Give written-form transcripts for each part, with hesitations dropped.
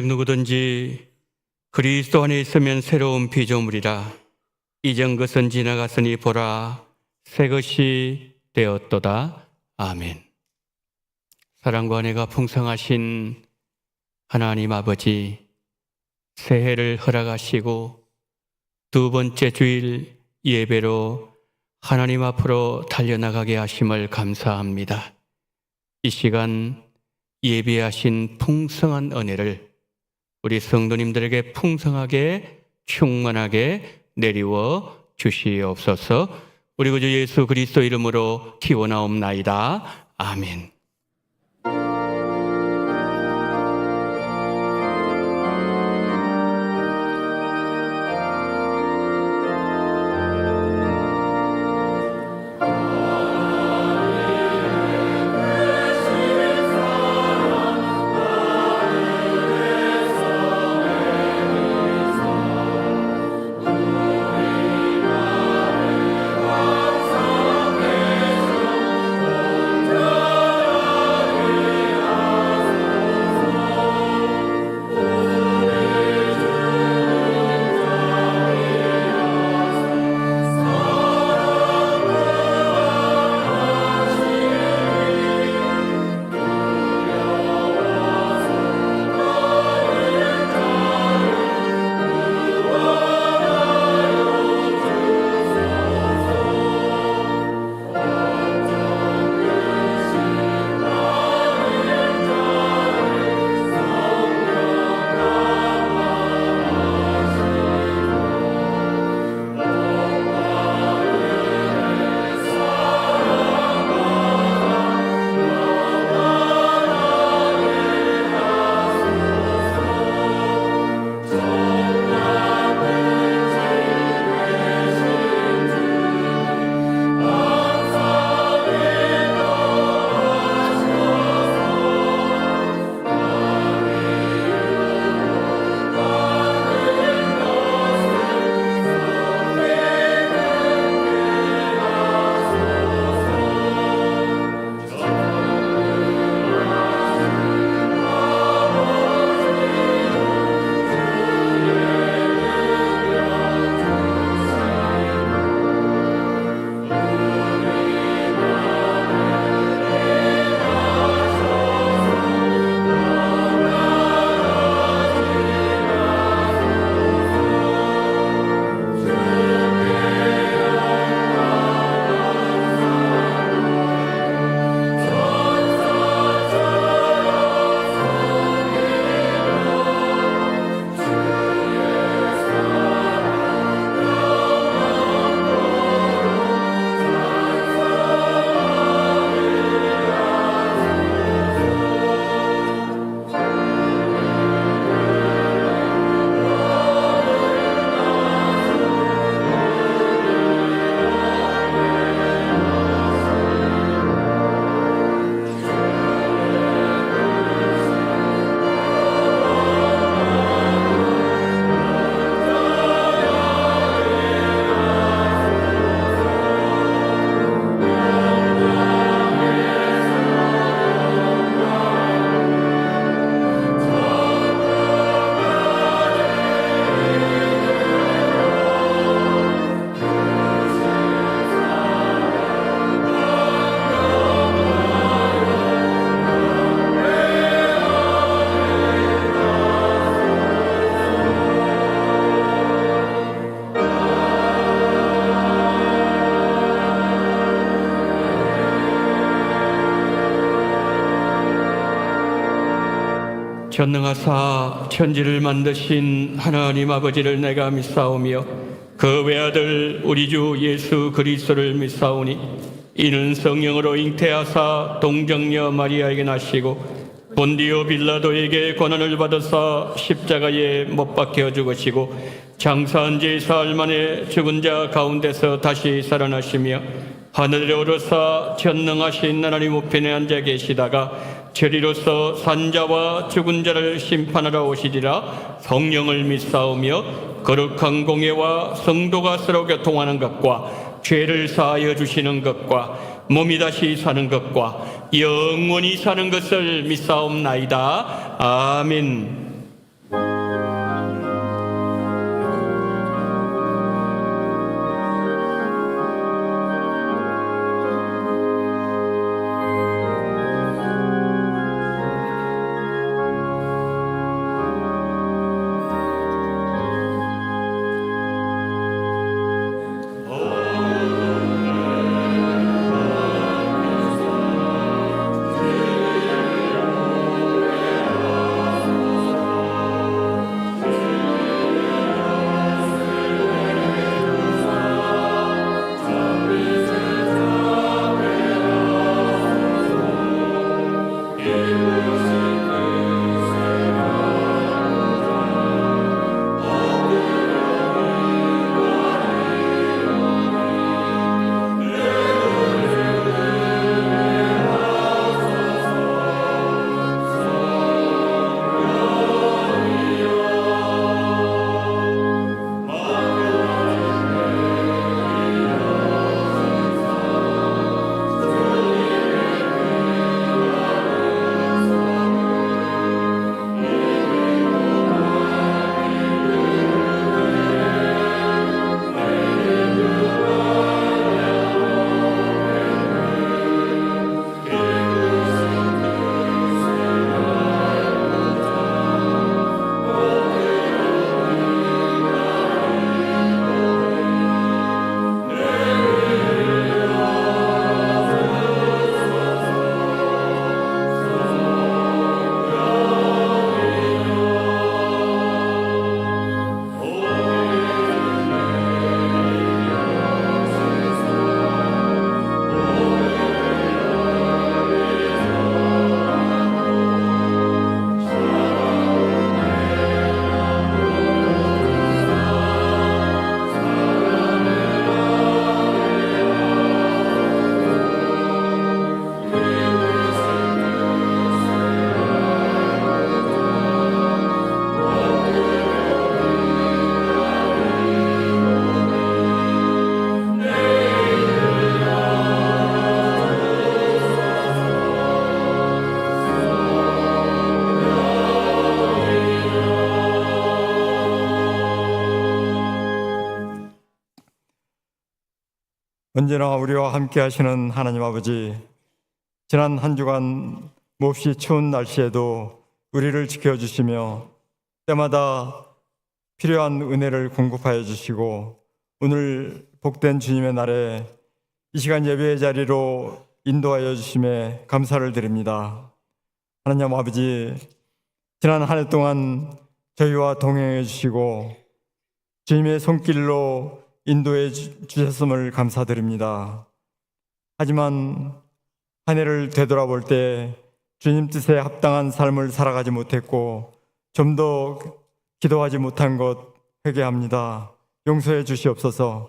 누구든지 그리스도 안에 있으면 새로운 피조물이라. 이전 것은 지나갔으니 보라, 새 것이 되었도다. 아멘. 사랑과 은혜가 풍성하신 하나님 아버지, 새해를 허락하시고 두 번째 주일 예배로 하나님 앞으로 달려나가게 하심을 감사합니다. 이 시간 예비하신 풍성한 은혜를 우리 성도님들에게 풍성하게 충만하게 내리워 주시옵소서. 우리 구주 예수 그리스도 이름으로 기원하옵나이다. 아멘. 전능하사 천지를 만드신 하나님 아버지를 내가 믿사오며 그 외아들 우리 주 예수 그리스도를 믿사오니 이는 성령으로 잉태하사 동정녀 마리아에게 나시고 본디오 빌라도에게 고난을 받으사 십자가에 못 박혀 죽으시고 장사한 지 사흘 만에 죽은 자 가운데서 다시 살아나시며 하늘에 오르사 전능하신 하나님 우편에 앉아 계시다가 저리로서 산자와 죽은 자를 심판하러 오시리라. 성령을 믿사오며 거룩한 공예와 성도가 서로 교통하는 것과 죄를 사하여 주시는 것과 몸이 다시 사는 것과 영원히 사는 것을 믿사옵나이다. 아멘. 언제나 우리와 함께 하시는 하나님 아버지, 지난 한 주간 몹시 추운 날씨에도 우리를 지켜주시며 때마다 필요한 은혜를 공급하여 주시고 오늘 복된 주님의 날에 이 시간 예배의 자리로 인도하여 주심에 감사를 드립니다. 하나님 아버지, 지난 한 해 동안 저희와 동행해 주시고 주님의 손길로 인도해 주셨음을 감사드립니다. 하지만 한 해를 되돌아볼 때 주님 뜻에 합당한 삶을 살아가지 못했고 좀 더 기도하지 못한 것 회개합니다. 용서해 주시옵소서.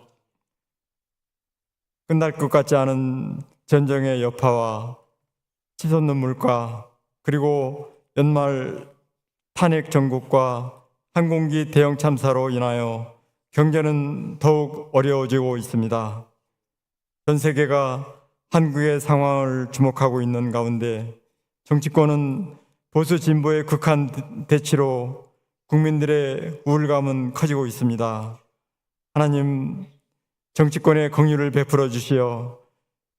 끝날 것 같지 않은 전쟁의 여파와 치솟는 물가, 그리고 연말 탄핵 정국과 항공기 대형 참사로 인하여 경제는 더욱 어려워지고 있습니다. 전 세계가 한국의 상황을 주목하고 있는 가운데 정치권은 보수 진보의 극한 대치로 국민들의 우울감은 커지고 있습니다. 하나님, 정치권에 긍휼을 베풀어 주시어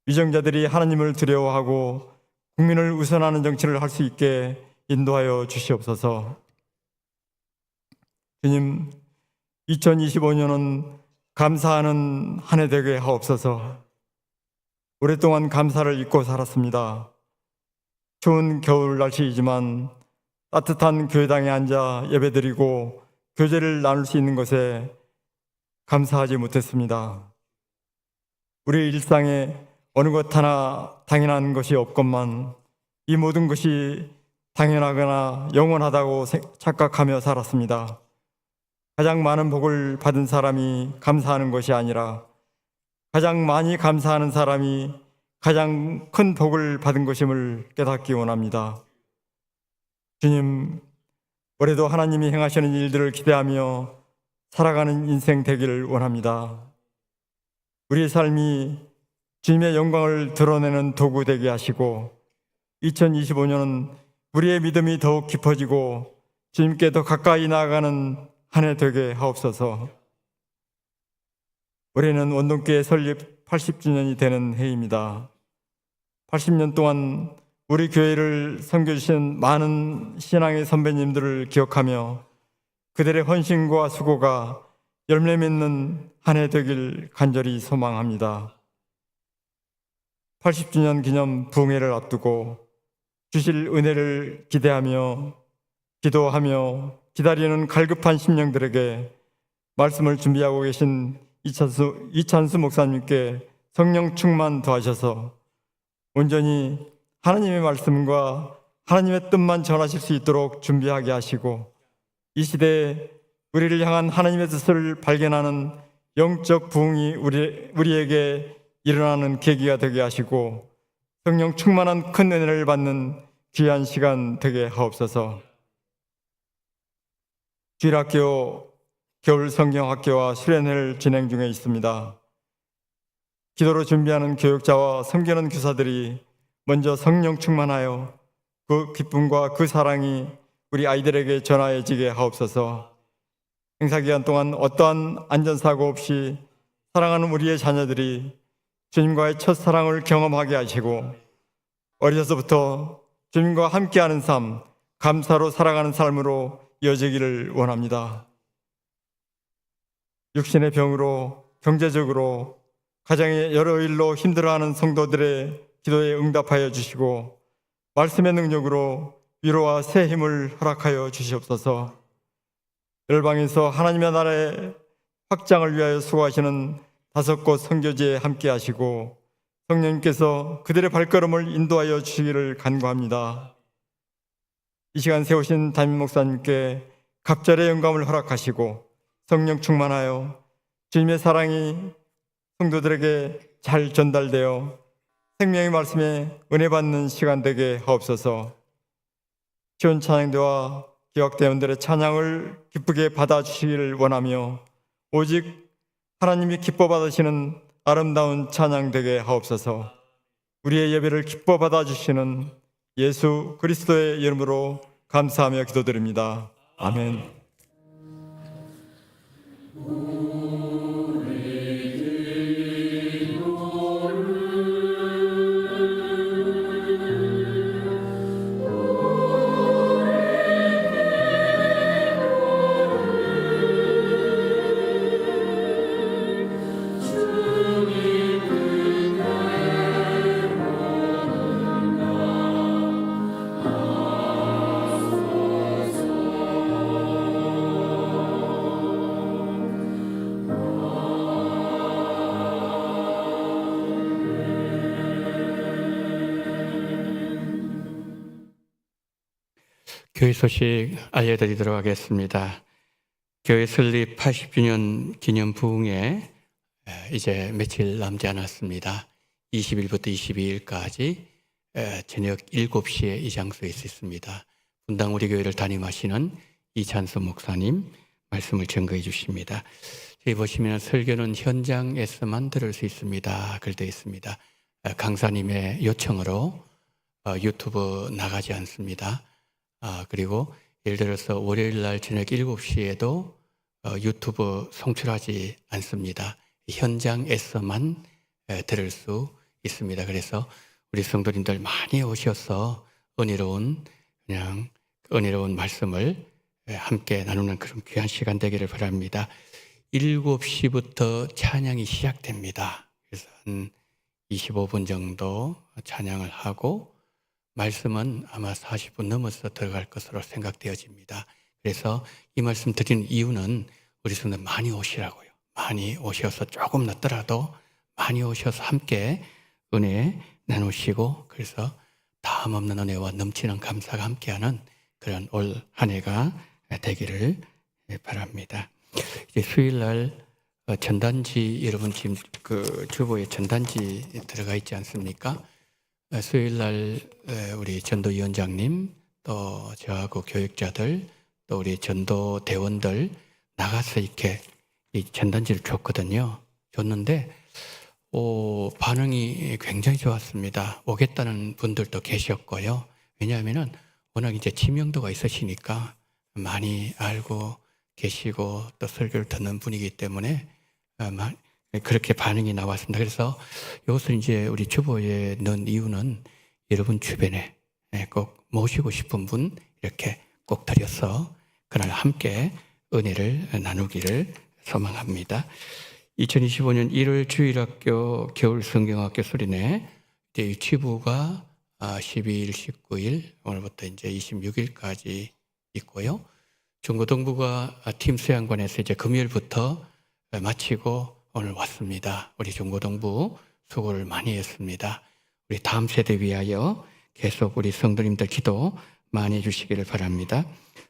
위정자들이 하나님을 두려워하고 국민을 우선하는 정치를 할 수 있게 인도하여 주시옵소서. 주님, 2025년은 감사하는 한 해 되게 하옵소서. 오랫동안 감사를 잊고 살았습니다. 추운 겨울 날씨이지만 따뜻한 교회당에 앉아 예배드리고 교제를 나눌 수 있는 것에 감사하지 못했습니다. 우리 일상에 어느 것 하나 당연한 것이 없건만 이 모든 것이 당연하거나 영원하다고 착각하며 살았습니다. 가장 많은 복을 받은 사람이 감사하는 것이 아니라 가장 많이 감사하는 사람이 가장 큰 복을 받은 것임을 깨닫기 원합니다. 주님, 올해도 하나님이 행하시는 일들을 기대하며 살아가는 인생 되기를 원합니다. 우리의 삶이 주님의 영광을 드러내는 도구 되게 하시고 2025년은 우리의 믿음이 더욱 깊어지고 주님께 더 가까이 나아가는 한 해 되게 하옵소서. 올해는 원동교회 설립 80주년이 되는 해입니다. 80년 동안 우리 교회를 섬겨주신 많은 신앙의 선배님들을 기억하며 그들의 헌신과 수고가 열매 맺는 한 해 되길 간절히 소망합니다. 80주년 기념 부흥회를 앞두고 주실 은혜를 기대하며 기도하며 기다리는 갈급한 심령들에게 말씀을 준비하고 계신 이찬수 목사님께 성령 충만 더하셔서 온전히 하나님의 말씀과 하나님의 뜻만 전하실 수 있도록 준비하게 하시고 이 시대에 우리를 향한 하나님의 뜻을 발견하는 영적 부흥이 우리에게 일어나는 계기가 되게 하시고 성령 충만한 큰 은혜를 받는 귀한 시간 되게 하옵소서. 주일학교 겨울 성경학교와 수련회를 진행 중에 있습니다. 기도로 준비하는 교육자와 섬기는 교사들이 먼저 성령 충만하여 그 기쁨과 그 사랑이 우리 아이들에게 전하여지게 하옵소서. 행사 기간 동안 어떠한 안전사고 없이 사랑하는 우리의 자녀들이 주님과의 첫사랑을 경험하게 하시고 어려서부터 주님과 함께하는 삶, 감사로 살아가는 삶으로 이어지기를 원합니다. 육신의 병으로 경제적으로 가정의 여러 일로 힘들어하는 성도들의 기도에 응답하여 주시고 말씀의 능력으로 위로와 새 힘을 허락하여 주시옵소서. 열방에서 하나님의 나라의 확장을 위하여 수고하시는 5곳 선교지에 함께 하시고 성령님께서 그들의 발걸음을 인도하여 주시기를 간구합니다. 이 시간 세우신 담임 목사님께 갑절의 영감을 허락하시고 성령 충만하여 주님의 사랑이 성도들에게 잘 전달되어 생명의 말씀에 은혜 받는 시간 되게 하옵소서. 지원 찬양대와 기획대원들의 찬양을 기쁘게 받아주시기를 원하며 오직 하나님이 기뻐 받으시는 아름다운 찬양 되게 하옵소서. 우리의 예배를 기뻐 받아주시는 예수 그리스도의 이름으로 감사하며 기도드립니다. 아멘. 우리 기도 교회 소식 알려드리도록 하겠습니다. 교회 설립 80주년 기념 부흥회 이제 며칠 남지 않았습니다. 20일부터 22일까지 저녁 7시에 이 장소에 있습니다. 분당 우리 교회를 담임하시는 이찬수 목사님 말씀을 증거해 주십니다. 여기 보시면 설교는 현장에서만 들을 수 있습니다. 글되어 있습니다. 강사님의 요청으로 유튜브 나가지 않습니다. 그리고 예를 들어서 월요일 날 저녁 7시에도 유튜브 송출하지 않습니다. 현장에서만 들을 수 있습니다. 그래서 우리 성도님들 많이 오셔서 은혜로운 말씀을 함께 나누는 그런 귀한 시간 되기를 바랍니다. 7시부터 찬양이 시작됩니다. 그래서 한 25분 정도 찬양을 하고 말씀은 아마 40분 넘어서 들어갈 것으로 생각되어집니다. 그래서 이 말씀 드리는 이유는 우리 성도들 많이 오시라고요. 많이 오셔서 조금 늦더라도 많이 오셔서 함께 은혜 나누시고 그래서 다음 없는 은혜와 넘치는 감사가 함께하는 그런 올 한 해가 되기를 바랍니다. 이제 수요일 날 전단지 여러분 지금 그 주보에 전단지 들어가 있지 않습니까? 수요일 날 우리 전도위원장님 또 저하고 교육자들 또 우리 전도 대원들 나가서 이렇게 이 전단지를 줬거든요. 줬는데 반응이 굉장히 좋았습니다. 오겠다는 분들도 계셨고요. 왜냐하면은 워낙 이제知名도가 있으시니까 많이 알고 계시고 또 설교를 듣는 분이기 때문에 그렇게 반응이 나왔습니다. 그래서 이것을 이제 우리 주보에 넣은 이유는 여러분 주변에 꼭 모시고 싶은 분 이렇게 꼭 드려서 그날 함께 은혜를 나누기를 소망합니다. 2025년 1월 주일학교 겨울 성경학교 수련회 유치부가 12일, 19일 오늘부터 이제 26일까지 있고요. 중고등부가 팀 수양관에서 이제 금요일부터 마치고 오늘 왔습니다. 우리 중고등부 수고를 많이 했습니다. 우리 다음 세대 위하여 계속 우리 성도님들 기도 많이 해주시기를 바랍니다.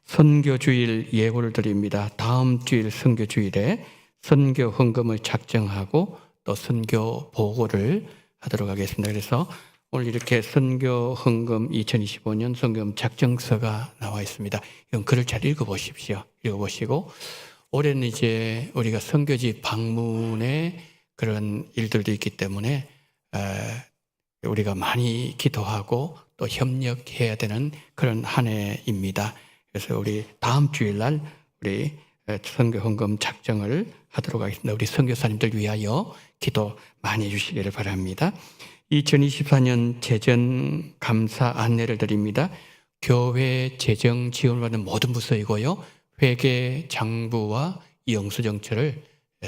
선교주일 예고를 드립니다. 다음 주일 선교주일에 선교 헌금을 작정하고 또 선교 보고를 하도록 하겠습니다. 그래서 오늘 이렇게 선교 헌금 2025년 선교금 작정서가 나와 있습니다. 이건 글을 잘 읽어보십시오. 읽어보시고 올해는 이제 우리가 선교지 방문의 그런 일들도 있기 때문에 우리가 많이 기도하고 또 협력해야 되는 그런 한 해입니다. 그래서 우리 다음 주일날 우리 선교 헌금 작정을 하도록 하겠습니다. 우리 선교사님들 위하여 기도 많이 해주시기를 바랍니다. 2024년 재정 감사 안내를 드립니다. 교회 재정 지원을 받는 모든 부서이고요. 회계 장부와 영수증처를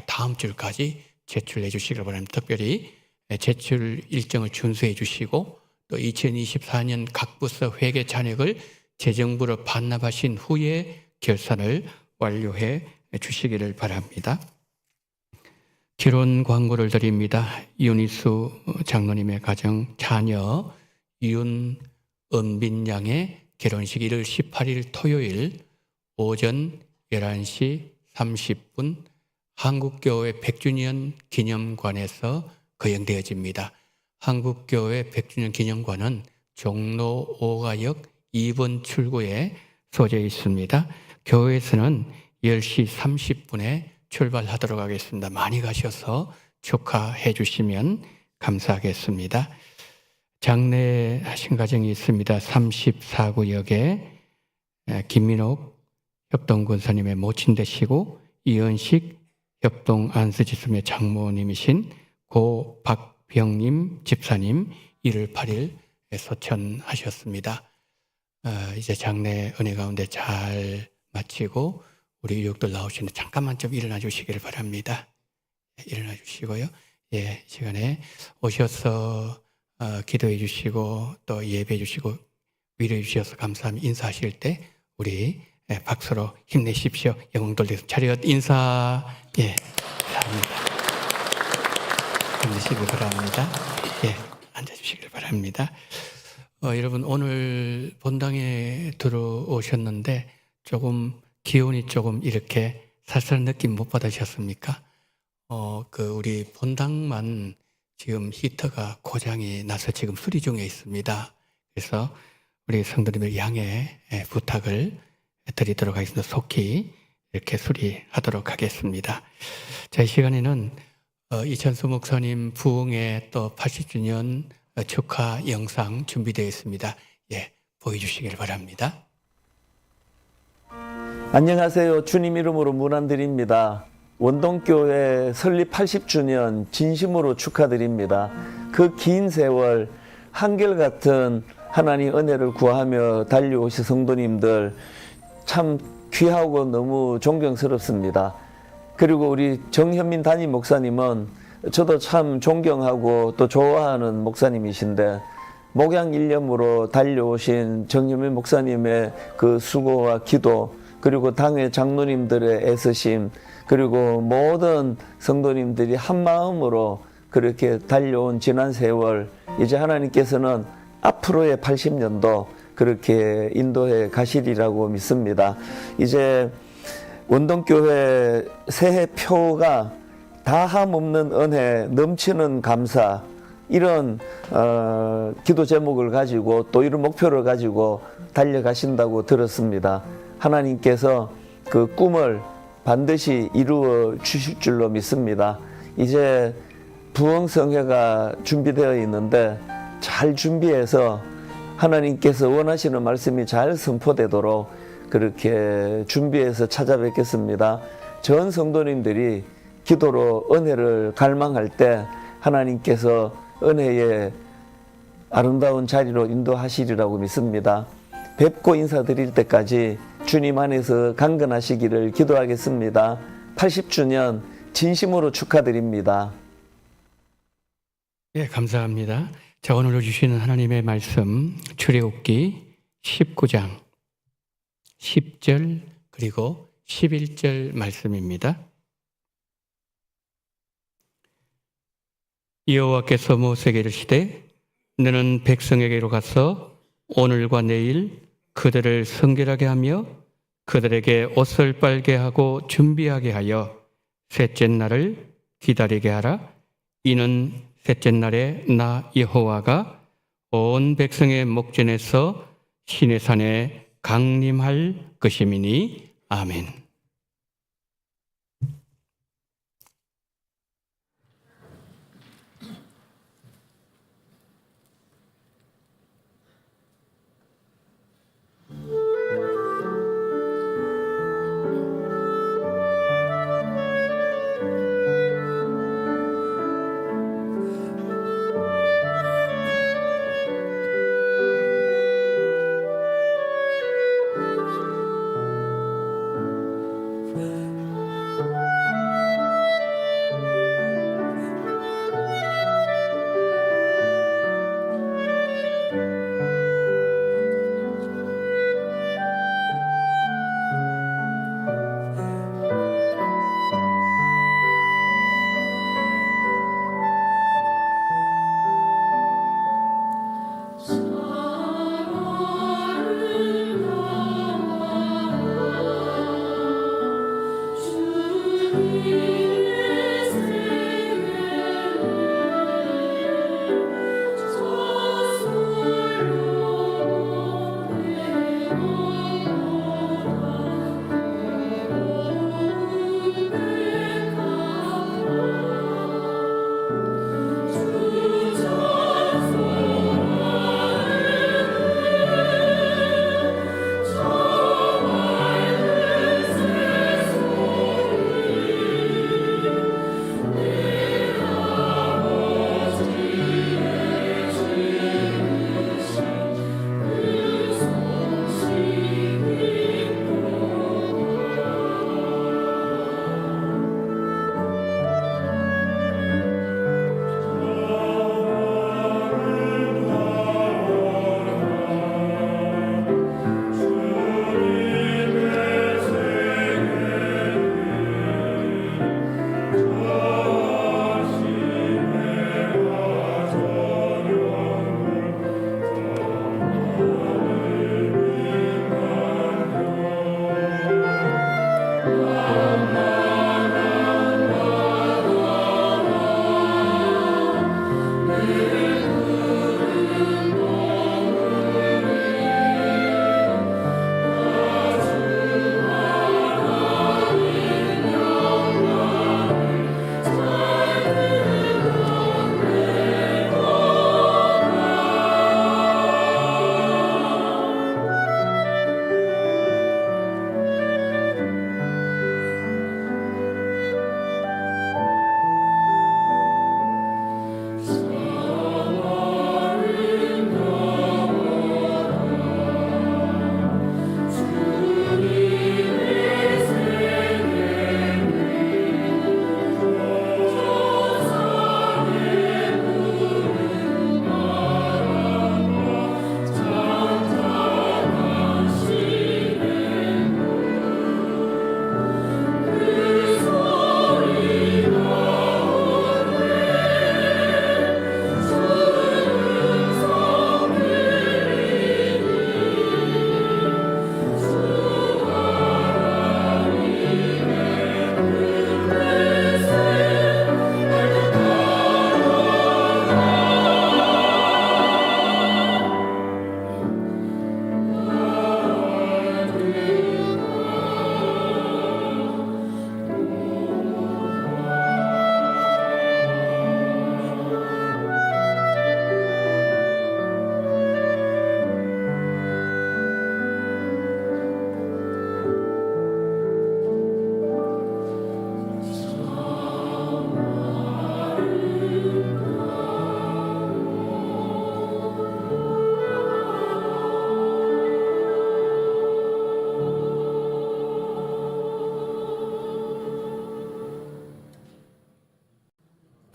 다음 주까지 제출해 주시기를 바랍니다. 특별히 제출 일정을 준수해 주시고 또 2024년 각 부서 회계 잔액을 재정부로 반납하신 후에 결산을 완료해 주시기를 바랍니다. 결혼 광고를 드립니다. 윤희수 장로님의 가정 자녀 윤은빈 양의 결혼식 1월 18일 토요일 오전 11시 30분 한국교회 100주년 기념관에서 거행되어집니다. 한국교회 100주년 기념관은 종로 5가역 2번 출구에 소재 있습니다. 교회에서는 10시 30분에 출발하도록 하겠습니다. 많이 가셔서 축하해 주시면 감사하겠습니다. 장례하신 가정이 있습니다. 34구역에 김민옥 협동권사님의 모친 되시고 이은식 협동안수지수의 장모님이신 고박병님 집사님 1월 8일 소천하셨습니다. 이제 장례 은혜 가운데 잘 마치고 우리 유족들 나오시는데 잠깐만 좀 일어나 주시기를 바랍니다. 일어나 주시고요. 이 시간에 오셔서 기도해 주시고 또 예배해 주시고 위로해 주셔서 감사합니다. 인사하실 때 우리 박수로 힘내십시오. 영웅들 대해서 차렷 인사. 감사합니다. 힘내시길 바랍니다. 앉아주시길 바랍니다. 여러분 오늘 본당에 들어오셨는데 조금 기온이 조금 이렇게 살살 느낌 못 받으셨습니까? 우리 본당만 지금 히터가 고장이 나서 지금 수리 중에 있습니다. 그래서 우리 성도님을 양해 부탁을 드리도록 하겠습니다. 속히 이렇게 수리하도록 하겠습니다. 자, 이 시간에는 이천수 목사님 부흥의 또 80주년 축하 영상 준비되어 있습니다. 예, 보여주시길 바랍니다. 안녕하세요. 주님 이름으로 문안드립니다. 원동교회 설립 80주년 진심으로 축하드립니다. 그 긴 세월 한결같은 하나님 은혜를 구하며 달려오신 성도님들 참 귀하고 너무 존경스럽습니다. 그리고 우리 정현민 담임 목사님은 저도 참 존경하고 또 좋아하는 목사님이신데 목양 일념으로 달려오신 정현민 목사님의 그 수고와 기도, 그리고 당회 장로님들의 애쓰심, 그리고 모든 성도님들이 한 마음으로 그렇게 달려온 지난 세월, 이제 하나님께서는 앞으로의 80년도 그렇게 인도해 가시리라고 믿습니다. 이제 원동교회 새해표가 다함없는 은혜, 넘치는 감사, 이런 기도 제목을 가지고 또 이런 목표를 가지고 달려가신다고 들었습니다. 하나님께서 그 꿈을 반드시 이루어 주실 줄로 믿습니다. 이제 부흥성회가 준비되어 있는데 잘 준비해서 하나님께서 원하시는 말씀이 잘 선포되도록 그렇게 준비해서 찾아뵙겠습니다. 전 성도님들이 기도로 은혜를 갈망할 때 하나님께서 은혜의 아름다운 자리로 인도하시리라고 믿습니다. 뵙고 인사드릴 때까지 주님 안에서 강건하시기를 기도하겠습니다. 80주년 진심으로 축하드립니다. 예, 감사합니다. 자, 오늘 주시는 하나님의 말씀 출애굽기 19장 10절 그리고 11절 말씀입니다. 여호와께서 모세에게 이르시되 너는 백성에게로 가서 오늘과 내일 그들을 성결하게 하며 그들에게 옷을 빨게 하고 준비하게 하여 셋째 날을 기다리게 하라. 이는 셋째 날에 나 여호와가 온 백성의 목전에서 시내산에 강림할 것임이니. 아멘.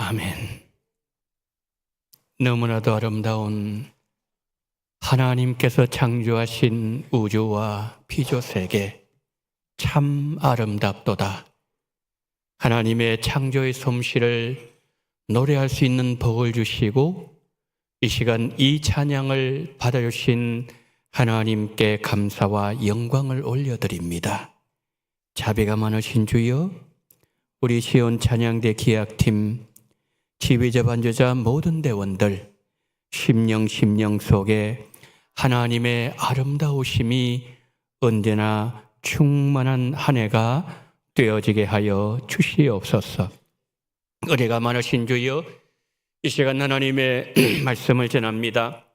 아멘. 너무나도 아름다운 하나님께서 창조하신 우주와 피조세계, 참 아름답도다. 하나님의 창조의 솜씨를 노래할 수 있는 복을 주시고 이 시간 이 찬양을 받아주신 하나님께 감사와 영광을 올려드립니다. 자비가 많으신 주여, 우리 시온 찬양대 기악팀, 지휘자 반주자 모든 대원들, 심령 속에 하나님의 아름다우심이 언제나 충만한 한 해가 되어지게 하여 주시옵소서. 은혜가 많으신 주여, 이 시간 하나님의 말씀을 전합니다.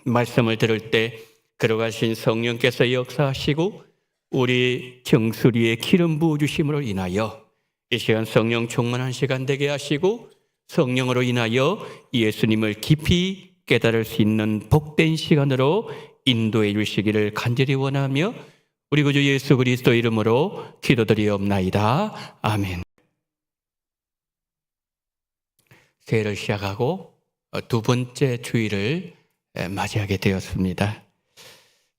말씀을 들을 때 걸어가신 성령께서 역사하시고 우리 정수리에 기름 부어주심으로 인하여 이 시간 성령 충만한 시간 되게 하시고 성령으로 인하여 예수님을 깊이 깨달을 수 있는 복된 시간으로 인도해 주시기를 간절히 원하며 우리 구주 예수 그리스도 이름으로 기도드리옵나이다. 아멘. 새해를 시작하고 두 번째 주일을 맞이하게 되었습니다.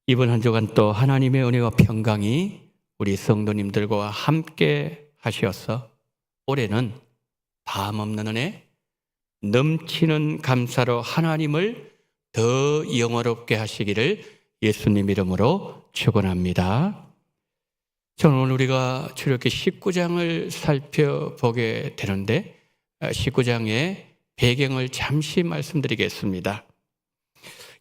이번 한 주간 또 하나님의 은혜와 평강이 우리 성도님들과 함께 하시어서 올해는 다음 없는 은혜, 넘치는 감사로 하나님을 더 영화롭게 하시기를 예수님 이름으로 축원합니다. 저는 오늘 우리가 출애굽기 19장을 살펴보게 되는데 19장의 배경을 잠시 말씀드리겠습니다.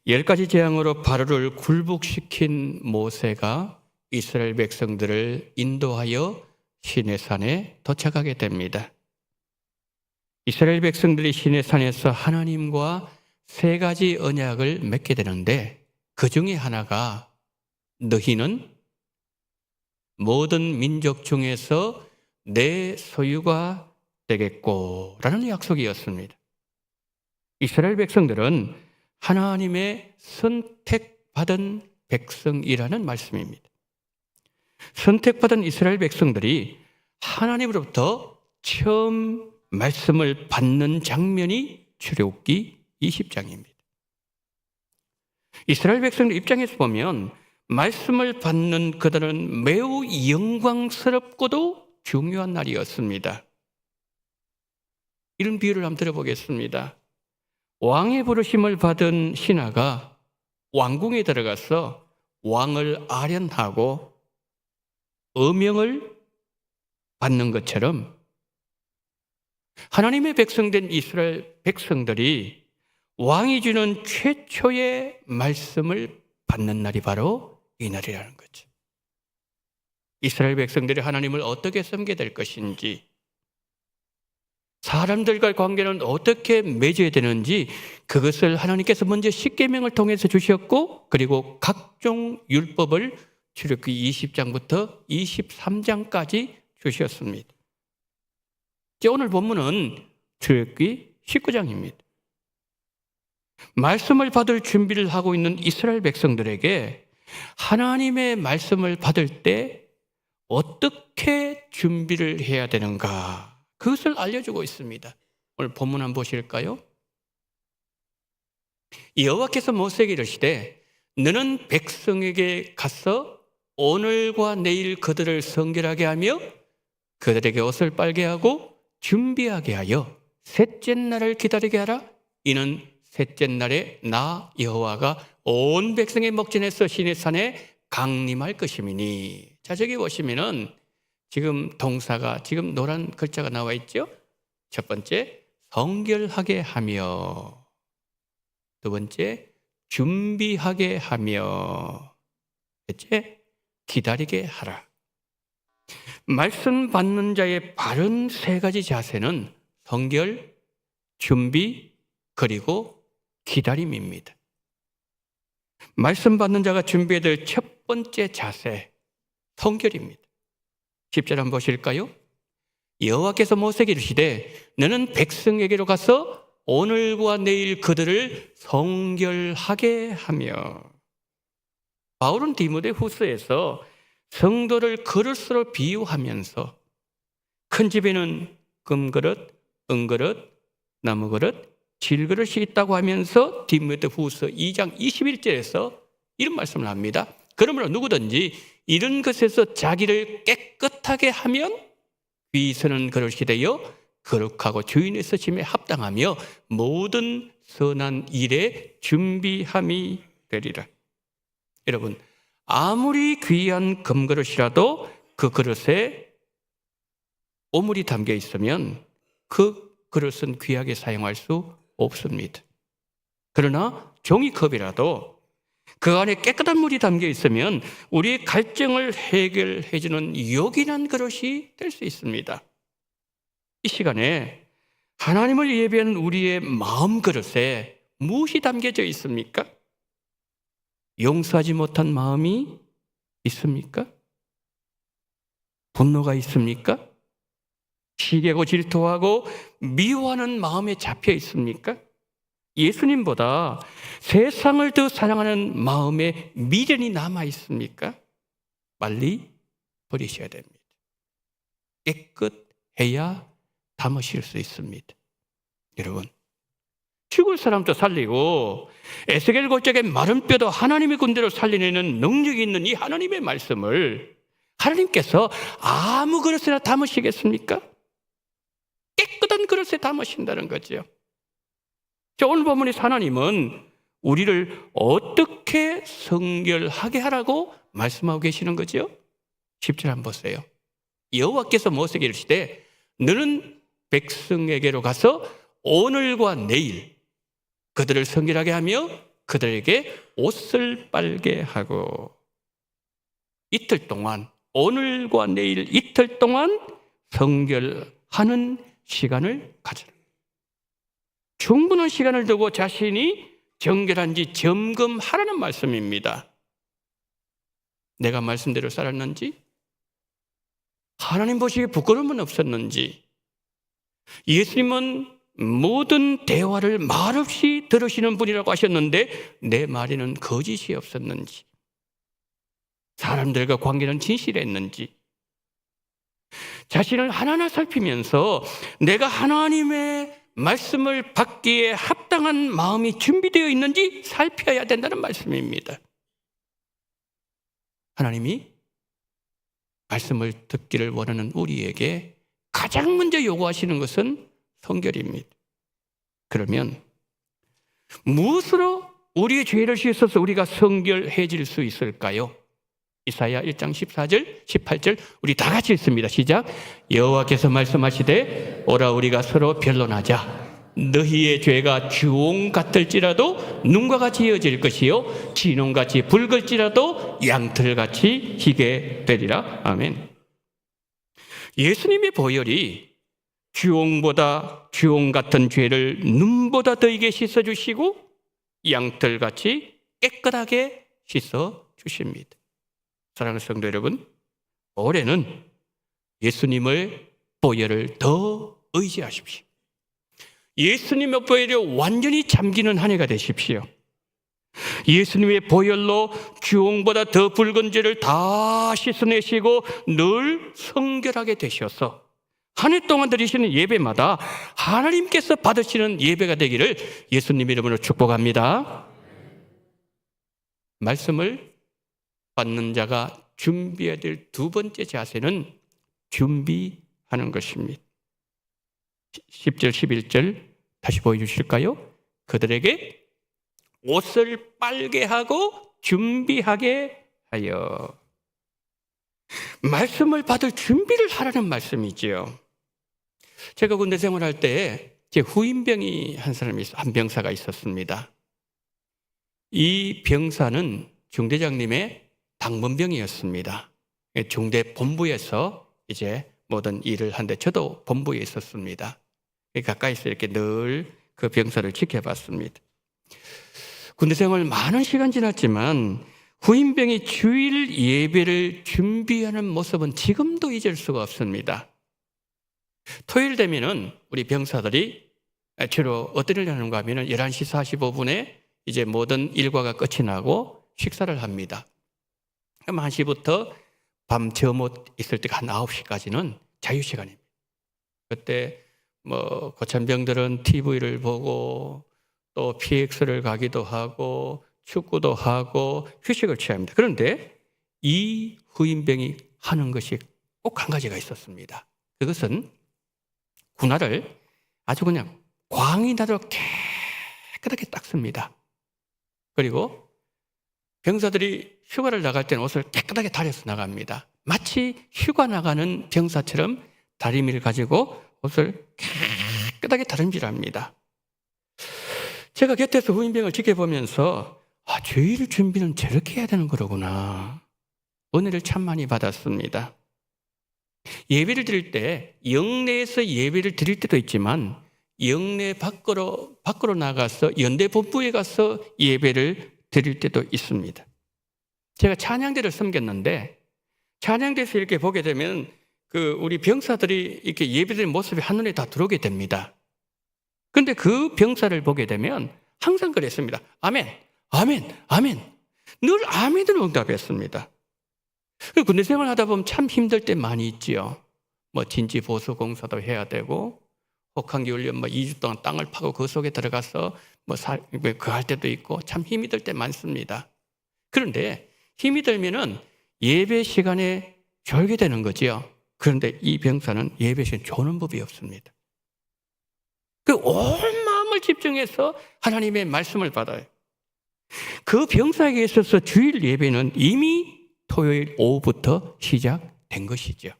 10가지 재앙으로 바로를 굴복시킨 모세가 이스라엘 백성들을 인도하여 시내산에 도착하게 됩니다. 이스라엘 백성들이 시내산에서 하나님과 3가지 언약을 맺게 되는데 그 중에 하나가 너희는 모든 민족 중에서 내 소유가 되겠고 라는 약속이었습니다. 이스라엘 백성들은 하나님의 선택받은 백성이라는 말씀입니다. 선택받은 이스라엘 백성들이 하나님으로부터 처음 말씀을 받는 장면이 출애굽기 20장입니다. 이스라엘 백성들 입장에서 보면 말씀을 받는 그들은 매우 영광스럽고도 중요한 날이었습니다. 이런 비유를 한번 들어보겠습니다. 왕의 부르심을 받은 신하가 왕궁에 들어가서 왕을 아련하고 어명을 받는 것처럼 하나님의 백성된 이스라엘 백성들이 왕이 주는 최초의 말씀을 받는 날이 바로 이 날이라는 거죠. 이스라엘 백성들이 하나님을 어떻게 섬게 될 것인지, 사람들과의 관계는 어떻게 맺어야 되는지, 그것을 하나님께서 먼저 십계명을 통해서 주셨고, 그리고 각종 율법을 출애굽기 20장부터 23장까지 주셨습니다. 오늘 본문은 출애굽기 19장입니다. 말씀을 받을 준비를 하고 있는 이스라엘 백성들에게 하나님의 말씀을 받을 때 어떻게 준비를 해야 되는가, 그것을 알려주고 있습니다. 오늘 본문 한번 보실까요? 여호와께서 모세에게 이르시되 너는 백성에게 가서 오늘과 내일 그들을 성결하게 하며 그들에게 옷을 빨게 하고 준비하게 하여 셋째 날을 기다리게 하라. 이는 셋째 날에 나 여호와가 온 백성의 목전에서 시내산에 강림할 것임이니. 자, 저기 보시면은 지금 동사가, 지금 노란 글자가 나와 있죠. 첫 번째, 성결하게 하며. 두 번째, 준비하게 하며. 셋째, 기다리게 하라. 말씀 받는 자의 바른 세 가지 자세는 성결, 준비, 그리고 기다림입니다. 말씀 받는 자가 준비해야 될 첫 번째 자세, 성결입니다. 10절 한번 보실까요? 여호와께서 모세에게 이르시되 너는 백성에게로 가서 오늘과 내일 그들을 성결하게 하며. 바울은 디모데후서에서 성도를 그릇으로 비유하면서 큰 집에는 금그릇, 은그릇, 나무그릇, 질그릇이 있다고 하면서 디모데후서 2장 21절에서 이런 말씀을 합니다. 그러므로 누구든지 이런 것에서 자기를 깨끗하게 하면 위선은 그릇이 되어 거룩하고 주인의 쓰심에 합당하며 모든 선한 일에 준비함이 되리라. 여러분, 아무리 귀한 금그릇이라도 그 그릇에 오물이 담겨 있으면 그 그릇은 귀하게 사용할 수 없습니다. 그러나 종이컵이라도 그 안에 깨끗한 물이 담겨 있으면 우리의 갈증을 해결해 주는 요긴한 그릇이 될 수 있습니다. 이 시간에 하나님을 예배하는 우리의 마음 그릇에 무엇이 담겨져 있습니까? 용서하지 못한 마음이 있습니까? 분노가 있습니까? 시기하고 질투하고 미워하는 마음에 잡혀 있습니까? 예수님보다 세상을 더 사랑하는 마음에 미련이 남아 있습니까? 빨리 버리셔야 됩니다. 깨끗해야 담으실 수 있습니다. 여러분, 죽을 사람도 살리고 에스겔 골짜기의 마른 뼈도 하나님의 군대로 살려내는 능력이 있는 이 하나님의 말씀을 하나님께서 아무 그릇에나 담으시겠습니까? 깨끗한 그릇에 담으신다는 거죠. 오늘 본문에서 하나님은 우리를 어떻게 성결하게 하라고 말씀하고 계시는 거죠? 10절 한번 보세요. 여호와께서 모세에게 이르시되 너는 백성에게로 가서 오늘과 내일 그들을 성결하게 하며 그들에게 옷을 빨게 하고. 이틀 동안, 오늘과 내일 이틀 동안 성결하는 시간을 가져라. 충분한 시간을 두고 자신이 정결한지 점검하라는 말씀입니다. 내가 말씀대로 살았는지, 하나님 보시기에 부끄러움은 없었는지, 예수님은 모든 대화를 말없이 들으시는 분이라고 하셨는데 내 말에는 거짓이 없었는지, 사람들과 관계는 진실했는지, 자신을 하나하나 살피면서 내가 하나님의 말씀을 받기에 합당한 마음이 준비되어 있는지 살펴야 된다는 말씀입니다. 하나님이 말씀을 듣기를 원하는 우리에게 가장 먼저 요구하시는 것은 성결입니다. 그러면 무엇으로 우리의 죄를 씻어서 우리가 성결해질 수 있을까요? 이사야 1장 14절, 18절 우리 다 같이 읽습니다. 시작. 여호와께서 말씀하시되 오라 우리가 서로 변론하자. 너희의 죄가 주홍 같을지라도 눈과 같이 이어질 것이요 진홍같이 붉을지라도 양털같이 희게 되리라. 아멘. 예수님의 보혈이 주홍 같은 죄를 눈보다 더하게 씻어주시고 양털같이 깨끗하게 씻어주십니다. 사랑하는 성도 여러분, 올해는 예수님의 보혈을 더 의지하십시오. 예수님의 보혈에 완전히 잠기는 한 해가 되십시오. 예수님의 보혈로 주홍보다 더 붉은 죄를 다 씻어내시고 늘 성결하게 되셔서 한 해 동안 드리시는 예배마다 하나님께서 받으시는 예배가 되기를 예수님 이름으로 축복합니다. 말씀을 받는 자가 준비해야 될 두 번째 자세는 준비하는 것입니다. 10절 11절 다시 보여주실까요? 그들에게 옷을 빨게 하고 준비하게 하여. 말씀을 받을 준비를 하라는 말씀이지요. 제가 군대 생활할 때 제 후임병이 한 병사가 있었습니다. 이 병사는 중대장님의 당번병이었습니다. 중대 본부에서 이제 모든 일을 하는데 저도 본부에 있었습니다. 가까이서 이렇게 늘 그 병사를 지켜봤습니다. 군대 생활 많은 시간 지났지만 후임병이 주일 예배를 준비하는 모습은 지금도 잊을 수가 없습니다. 토요일 되면은 우리 병사들이 주로 어떤 일을 하는가 하면은 11시 45분에 이제 모든 일과가 끝이 나고 식사를 합니다. 그럼 1시부터 밤 저못 있을 때가 한 9시까지는 자유시간입니다. 그때 뭐 고참병들은 TV를 보고 또 PX를 가기도 하고 축구도 하고 휴식을 취합니다. 그런데 이 후임병이 하는 것이 꼭 한 가지가 있었습니다. 그것은 군화를 아주 그냥 광이 나도록 깨끗하게 닦습니다. 그리고 병사들이 휴가를 나갈 때는 옷을 깨끗하게 다려서 나갑니다. 마치 휴가 나가는 병사처럼 다리미를 가지고 옷을 깨끗하게 다림질합니다. 제가 곁에서 후임병을 지켜보면서 주일 준비는 저렇게 해야 되는 거로구나. 은혜를 참 많이 받았습니다. 예배를 드릴 때 영내에서 예배를 드릴 때도 있지만 영내 밖으로 나가서 연대 본부에 가서 예배를 드릴 때도 있습니다. 제가 찬양대를 섬겼는데 찬양대에서 이렇게 보게 되면 우리 병사들이 이렇게 예배드리는 모습이 한눈에 다 들어오게 됩니다. 그런데 그 병사를 보게 되면 항상 그랬습니다. 아멘, 아멘, 아멘. 늘 아멘으로 응답했습니다. 군대 생활 하다 보면 참 힘들 때 많이 있지요. 뭐 진지 보수 공사도 해야 되고 혹한기 훈련 2주 동안 땅을 파고 그 속에 들어가서 그 할 때도 있고 참 힘이 들 때 많습니다. 그런데 힘이 들면은 예배 시간에 졸게 되는 거지요. 그런데 이 병사는 예배 시간에 조는 법이 없습니다. 온 마음을 집중해서 하나님의 말씀을 받아요. 그 병사에게 있어서 주일 예배는 이미 토요일 오후부터 시작된 것이죠.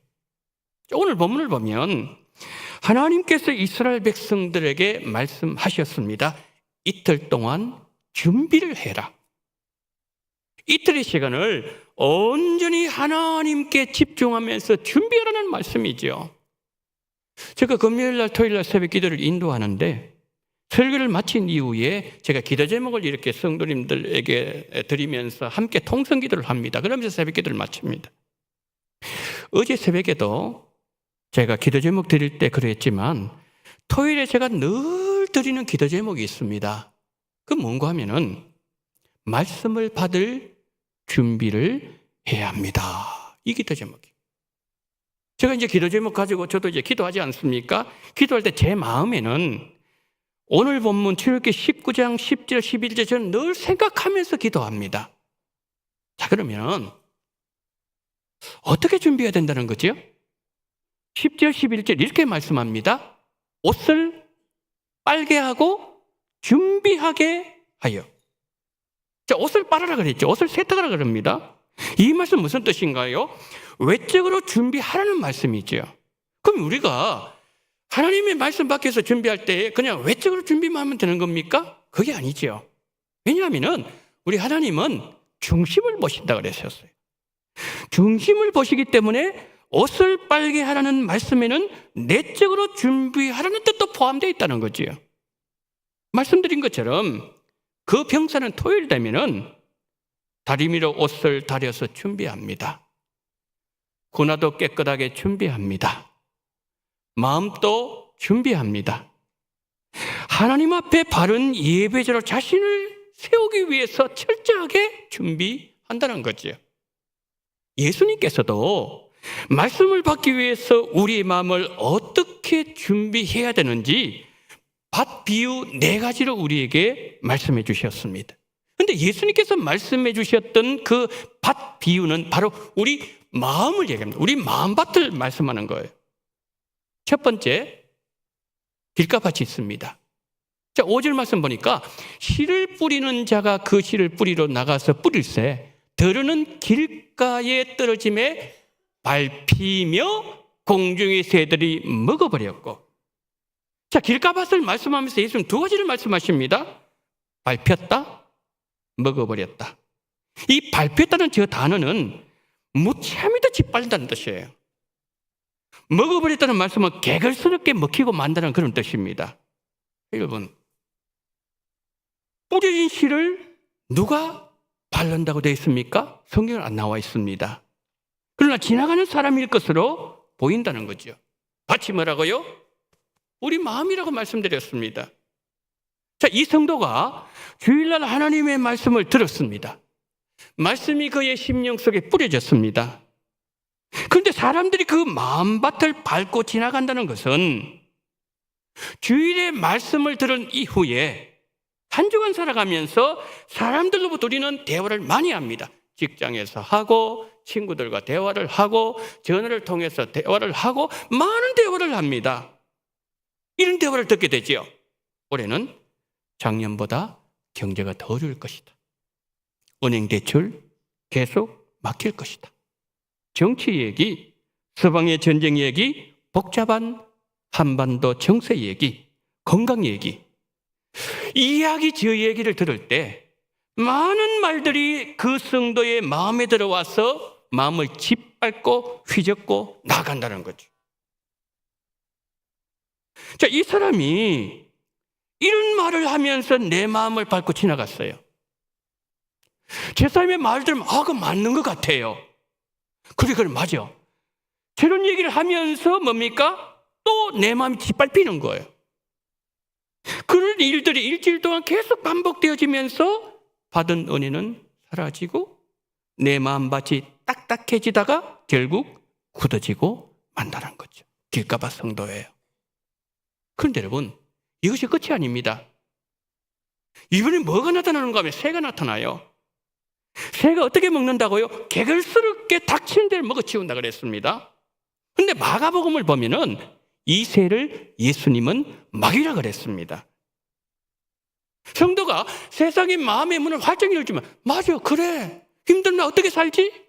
오늘 본문을 보면 하나님께서 이스라엘 백성들에게 말씀하셨습니다. 이틀 동안 준비를 해라. 이틀의 시간을 온전히 하나님께 집중하면서 준비하라는 말씀이죠. 제가 금요일날 토요일날 새벽 기도를 인도하는데 설교를 마친 이후에 제가 기도 제목을 이렇게 성도님들에게 드리면서 함께 통성 기도를 합니다. 그러면서 새벽 기도를 마칩니다. 어제 새벽에도 제가 기도 제목 드릴 때 그랬지만 토요일에 제가 늘 드리는 기도 제목이 있습니다. 그 뭔가 하면은 말씀을 받을 준비를 해야 합니다. 이 기도 제목이. 제가 이제 기도 제목 가지고 저도 이제 기도하지 않습니까? 기도할 때 제 마음에는 오늘 본문 출애굽기 19장 10절 11절 저는 늘 생각하면서 기도합니다. 자, 그러면 어떻게 준비해야 된다는 거죠? 10절 11절 이렇게 말씀합니다. 옷을 빨게 하고 준비하게 하여. 자, 옷을 빨아라 그랬죠. 옷을 세탁하라 그럽니다. 이 말씀 무슨 뜻인가요? 외적으로 준비하라는 말씀이죠. 그럼 우리가 하나님의 말씀 밖에서 준비할 때 그냥 외적으로 준비만 하면 되는 겁니까? 그게 아니죠. 왜냐하면 우리 하나님은 중심을 보신다 그랬었어요. 중심을 보시기 때문에 옷을 빨게 하라는 말씀에는 내적으로 준비하라는 뜻도 포함되어 있다는 거지요. 말씀드린 것처럼 그 병사는 토요일 되면은 다리미로 옷을 다려서 준비합니다. 군화도 깨끗하게 준비합니다. 마음도 준비합니다. 하나님 앞에 바른 예배자로 자신을 세우기 위해서 철저하게 준비한다는 거지요. 예수님께서도 말씀을 받기 위해서 우리의 마음을 어떻게 준비해야 되는지 밭 비유 4가지로 우리에게 말씀해 주셨습니다. 그런데 예수님께서 말씀해 주셨던 그 밭 비유는 바로 우리 마음을 얘기합니다. 우리 마음밭을 말씀하는 거예요. 첫 번째, 길가밭이 있습니다. 자, 5절 말씀 보니까 씨를 뿌리는 자가 그 씨를 뿌리러 나가서 뿌릴새 들으는 길가에 떨어짐에 밟히며 공중의 새들이 먹어버렸고. 자, 길가밭을 말씀하면서 예수님 2가지를 말씀하십니다. 밟혔다, 먹어버렸다. 이 밟혔다는 저 단어는 무참히도 짓밟는다는 뜻이에요. 먹어버렸다는 말씀은 개걸스럽게 먹히고 만다는 그런 뜻입니다. 여러분, 뿌려진 씨를 누가 바른다고 되어 있습니까? 성경은 안 나와 있습니다. 그러나 지나가는 사람일 것으로 보인다는 거죠. 밭이 뭐라고요? 우리 마음이라고 말씀드렸습니다. 자, 이 성도가 주일날 하나님의 말씀을 들었습니다. 말씀이 그의 심령 속에 뿌려졌습니다. 그런데 사람들이 그 마음밭을 밟고 지나간다는 것은 주일의 말씀을 들은 이후에 한 주간 살아가면서 사람들로부터 우리는 대화를 많이 합니다. 직장에서 하고 친구들과 대화를 하고 전화를 통해서 대화를 하고 많은 대화를 합니다. 이런 대화를 듣게 되지요. 올해는 작년보다 경제가 더 어려울 것이다. 은행 대출 계속 막힐 것이다. 정치 얘기, 서방의 전쟁 얘기, 복잡한 한반도 정세 얘기, 건강 얘기. 이 이야기 저 얘기를 들을 때 많은 말들이 그 성도의 마음에 들어와서 마음을 짓밟고 휘젓고 나간다는 거죠. 자, 이 사람이 이런 말을 하면서 내 마음을 밟고 지나갔어요. 제사님의 말 들으면 그거 맞는 것 같아요. 그래, 맞아. 저런 얘기를 하면서 뭡니까? 또 내 마음이 짓밟히는 거예요. 그런 일들이 일주일 동안 계속 반복되어지면서 받은 은혜는 사라지고 내 마음밭이 딱딱해지다가 결국 굳어지고 만다는 거죠. 길가밭 성도예요. 그런데 여러분, 이것이 끝이 아닙니다. 이번에 뭐가 나타나는가 하면 새가 나타나요. 새가 어떻게 먹는다고요? 개걸스럽게 닥치는 데를 먹어치운다 그랬습니다. 그런데 마가복음을 보면은 이 새를 예수님은 마귀라 그랬습니다. 성도가 세상의 마음의 문을 활짝 열주면 맞아, 그래, 힘들나 어떻게 살지?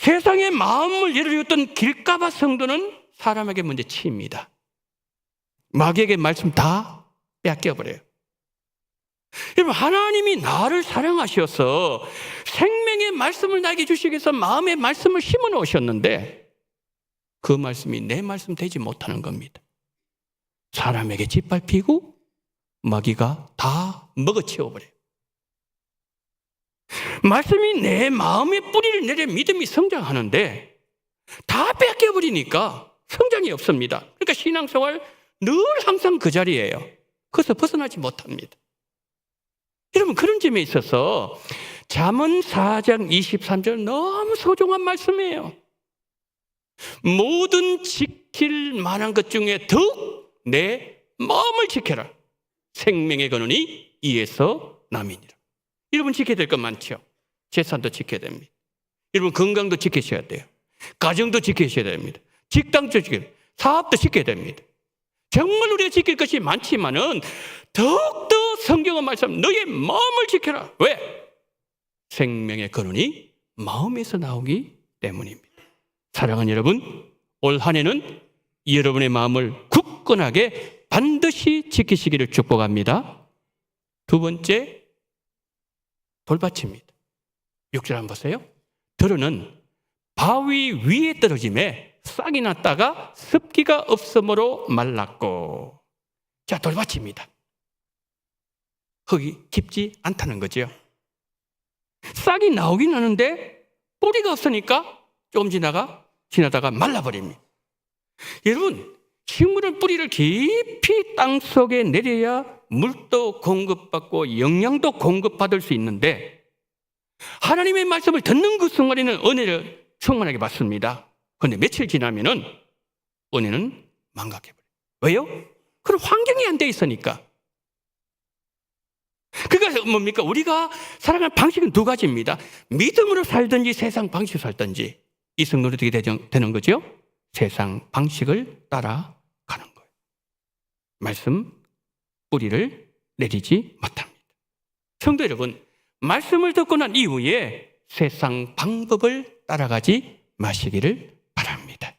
세상의 마음을 열어줬던 길가밭 성도는 사람에게 먼저 치입니다. 마귀에게 말씀 다 뺏겨버려요. 여러분, 하나님이 나를 사랑하셔서 생명의 말씀을 나에게 주시기 위해서 마음의 말씀을 심어 놓으셨는데 그 말씀이 내 말씀 되지 못하는 겁니다. 사람에게 짓밟히고 마귀가 다 먹어치워버려요. 말씀이 내 마음에 뿌리를 내려 믿음이 성장하는데 다 뺏겨버리니까 성장이 없습니다. 그러니까 신앙생활 늘 항상 그 자리예요. 거기서 벗어나지 못합니다. 여러분, 그런 점에 있어서 잠언 4장 23절 너무 소중한 말씀이에요. 모든 지킬 만한 것 중에 더욱 내 마음을 지켜라. 생명의 근원이 이에서 남이니라. 여러분, 지켜야 될 것 많죠. 재산도 지켜야 됩니다. 여러분, 건강도 지키셔야 돼요. 가정도 지키셔야 됩니다. 직장도 지켜야 됩니다. 사업도 지켜야 됩니다. 정말 우리가 지킬 것이 많지만은 더욱더 성경은 말씀, 너의 마음을 지켜라. 왜? 생명의 근원이 마음에서 나오기 때문입니다. 사랑하는 여러분, 올 한 해는 여러분의 마음을 굳건하게 반드시 지키시기를 축복합니다. 두 번째, 돌밭입니다. 6절 한번 보세요. 들으는 바위 위에 떨어짐에 싹이 났다가 습기가 없으므로 말랐고. 자, 돌밭입니다. 흙이 깊지 않다는 거죠. 싹이 나오긴 하는데 뿌리가 없으니까 조금 지나다가 말라버립니다. 여러분, 식물은 뿌리를 깊이 땅속에 내려야 물도 공급받고 영양도 공급받을 수 있는데 하나님의 말씀을 듣는 그 순간에는 은혜를 충만하게 받습니다. 그런데 며칠 지나면은 은혜는 망각해버려요. 왜요? 그런 환경이 안 돼 있으니까. 그러니까 뭡니까? 우리가 살아가는 방식은 두 가지입니다. 믿음으로 살든지 세상 방식으로 살든지. 이 성도는 어떻게 되는 거죠? 세상 방식을 따라가는 거예요. 말씀 뿌리를 내리지 못합니다. 성도 여러분, 말씀을 듣고 난 이후에 세상 방법을 따라가지 마시기를 바랍니다.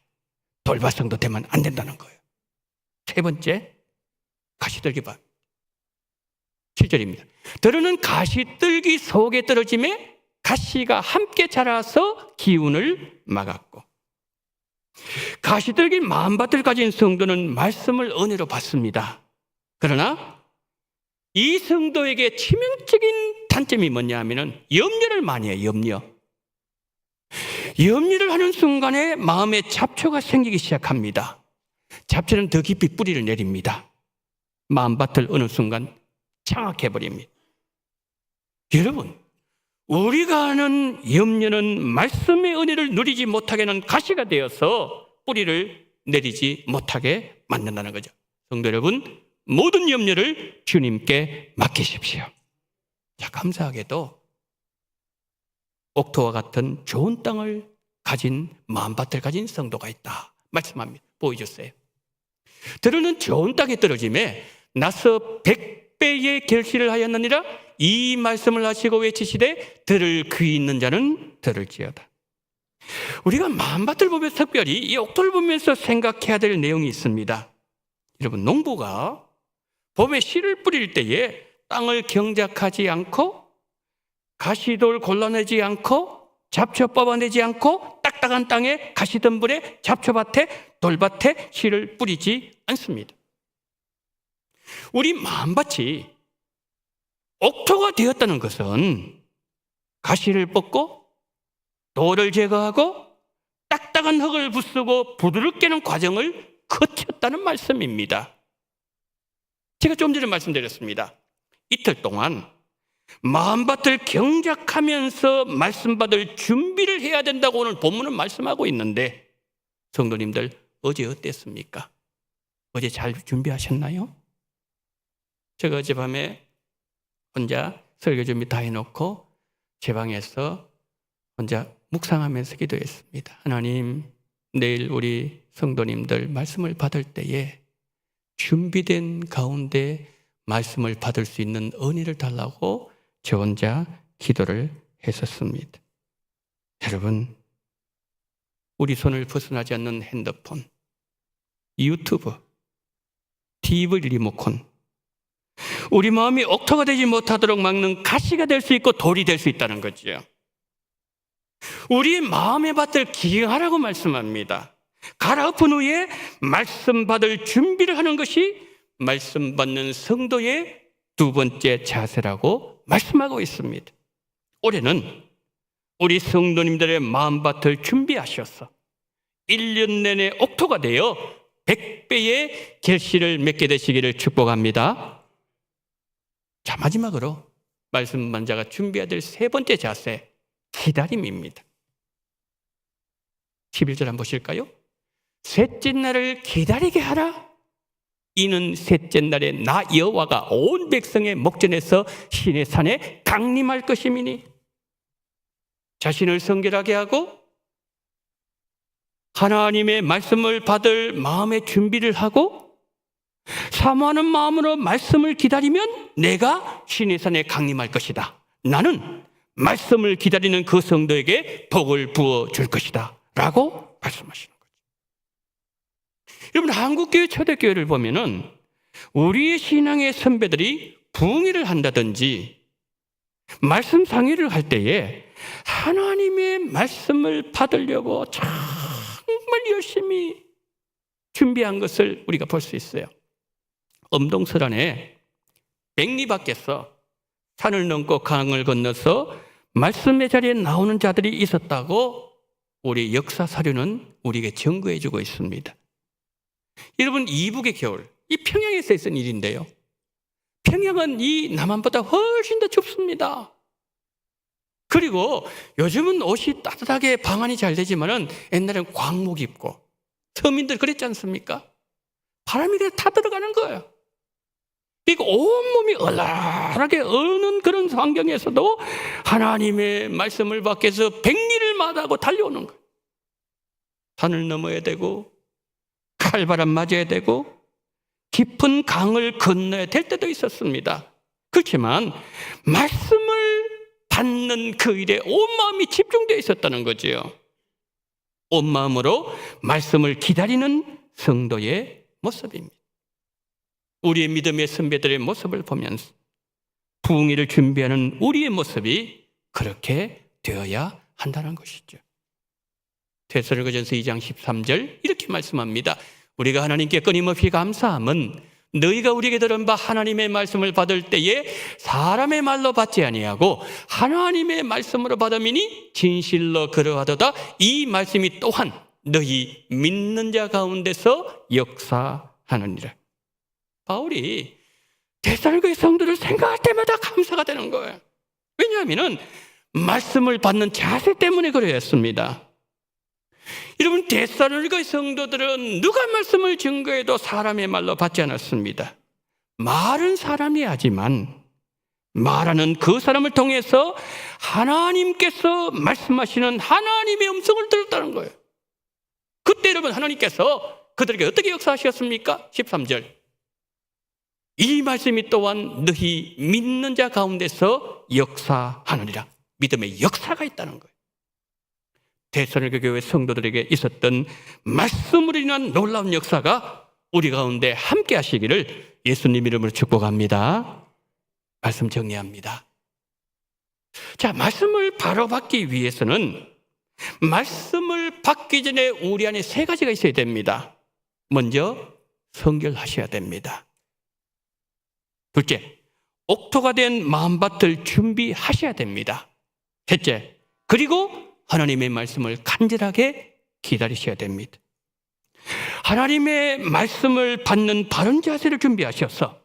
돌밭성도 되면 안 된다는 거예요. 세 번째, 가시떨기 밭. 7절입니다. 들으는 가시떨기 속에 떨어짐에 가시가 함께 자라서 기운을 막았고. 가시떨기 만밭을 가진 성도는 말씀을 은혜로 받습니다. 그러나 이 성도에게 치명적인 단점이 뭐냐 하면 염려를 많이 해요. 염려를 하는 순간에 마음에 잡초가 생기기 시작합니다. 잡초는 더 깊이 뿌리를 내립니다. 만밭을 어느 순간 장악해버립니다. 여러분, 우리가 하는 염려는 말씀의 은혜를 누리지 못하게 하는 가시가 되어서 뿌리를 내리지 못하게 만든다는 거죠. 성도 여러분, 모든 염려를 주님께 맡기십시오. 자, 감사하게도 옥토와 같은 좋은 땅을 가진 만밭을 가진 성도가 있다 말씀합니다. 보여주세요. 들으는 좋은 땅에 떨어짐에 나서 100배의 결실을 하였느니라. 이 말씀을 하시고 외치시되 들을 귀 있는 자는 들을지어다. 우리가 만밭을 보면서 특별히 이 옥토를 보면서 생각해야 될 내용이 있습니다. 여러분, 농부가 봄에 씨를 뿌릴 때에 땅을 경작하지 않고 가시돌 골라내지 않고 잡초 뽑아내지 않고 딱딱한 땅에 가시덤불에 잡초밭에 돌밭에 씨를 뿌리지 않습니다. 우리 만밭이 옥토가 되었다는 것은 가시를 뽑고 돌을 제거하고 딱딱한 흙을 부수고 부드럽게 하는 과정을 거쳤다는 말씀입니다. 제가 좀 전에 말씀드렸습니다. 이틀 동안 만밭을 경작하면서 말씀 받을 준비를 해야 된다고 오늘 본문은 말씀하고 있는데 성도님들 어제 어땠습니까? 어제 잘 준비하셨나요? 제가 어젯밤에 혼자 설교 준비 다 해놓고 제 방에서 혼자 묵상하면서 기도했습니다. 하나님, 내일 우리 성도님들 말씀을 받을 때에 준비된 가운데 말씀을 받을 수 있는 은혜를 달라고 저 혼자 기도를 했었습니다. 여러분, 우리 손을 벗어나지 않는 핸드폰, 유튜브, TV 리모컨, 우리 마음이 옥토가 되지 못하도록 막는 가시가 될 수 있고 돌이 될 수 있다는 거죠. 우리 마음의 밭을 기경하라고 말씀합니다. 갈아엎은 후에 말씀 받을 준비를 하는 것이 말씀 받는 성도의 두 번째 자세라고 말씀하고 있습니다. 올해는 우리 성도님들의 마음밭을 준비하셔서 1년 내내 옥토가 되어 100배의 결실을 맺게 되시기를 축복합니다. 자, 마지막으로 말씀 받는 자가 준비해야 될 세 번째 자세, 기다림입니다. 11절 한번 보실까요? 셋째 날을 기다리게 하라. 이는 셋째 날에 나 여호와가 온 백성의 목전에서 시내 산에 강림할 것임이니. 자신을 성결하게 하고 하나님의 말씀을 받을 마음의 준비를 하고 사모하는 마음으로 말씀을 기다리면 내가 시내 산에 강림할 것이다. 나는 말씀을 기다리는 그 성도에게 복을 부어 줄 것이다 라고 말씀하시는 거죠. 여러분, 한국교회 초대교회를 보면은 우리의 신앙의 선배들이 부흥회를 한다든지 말씀 상의를 할 때에 하나님의 말씀을 받으려고 정말 열심히 준비한 것을 우리가 볼 수 있어요. 엄동설안에 백리 밖에서 산을 넘고 강을 건너서 말씀의 자리에 나오는 자들이 있었다고 우리 역사 사료는 우리에게 증거해 주고 있습니다. 여러분, 이북의 겨울, 이 평양에서 있었던 일인데요. 평양은 이 남한보다 훨씬 더 춥습니다. 그리고 요즘은 옷이 따뜻하게 방한이 잘 되지만은 옛날에는 광목 입고 서민들 그랬지 않습니까? 바람이 그냥 타 들어가는 거예요. 그러니까 온몸이 얼얼하게 어는 그런 환경에서도 하나님의 말씀을 받기 위해서 백리를 마다하고 달려오는 거예요. 산을 넘어야 되고 칼바람 맞아야 되고 깊은 강을 건너야 될 때도 있었습니다. 그렇지만 말씀을 받는 그 일에 온 마음이 집중되어 있었다는 거지요. 온 마음으로 말씀을 기다리는 성도의 모습입니다. 우리의 믿음의 선배들의 모습을 보면서 부흥회를 준비하는 우리의 모습이 그렇게 되어야 한다는 것이죠. 데살로니가전서 2장 13절 이렇게 말씀합니다. 우리가 하나님께 끊임없이 감사함은 너희가 우리에게 들은 바 하나님의 말씀을 받을 때에 사람의 말로 받지 아니하고 하나님의 말씀으로 받음이니 진실로 그러하도다. 이 말씀이 또한 너희 믿는 자 가운데서 역사하느니라. 바울이 데살로니가 성도를 생각할 때마다 감사가 되는 거예요. 왜냐하면 말씀을 받는 자세 때문에 그랬습니다. 여러분, 데살로니가 성도들은 누가 말씀을 증거해도 사람의 말로 받지 않았습니다. 말은 사람이 하지만 말하는 그 사람을 통해서 하나님께서 말씀하시는 하나님의 음성을 들었다는 거예요. 그때 여러분, 하나님께서 그들에게 어떻게 역사하셨습니까? 13절. 이 말씀이 또한 너희 믿는 자 가운데서 역사하느니라. 믿음의 역사가 있다는 거예요. 데살로니가 교회 성도들에게 있었던 말씀으로 인한 놀라운 역사가 우리 가운데 함께 하시기를 예수님 이름으로 축복합니다. 말씀 정리합니다. 자, 말씀을 바로 받기 위해서는 말씀을 받기 전에 우리 안에 세 가지가 있어야 됩니다. 먼저 성결하셔야 됩니다. 둘째, 옥토가 된 마음밭을 준비하셔야 됩니다. 셋째, 그리고 하나님의 말씀을 간절하게 기다리셔야 됩니다. 하나님의 말씀을 받는 바른 자세를 준비하셔서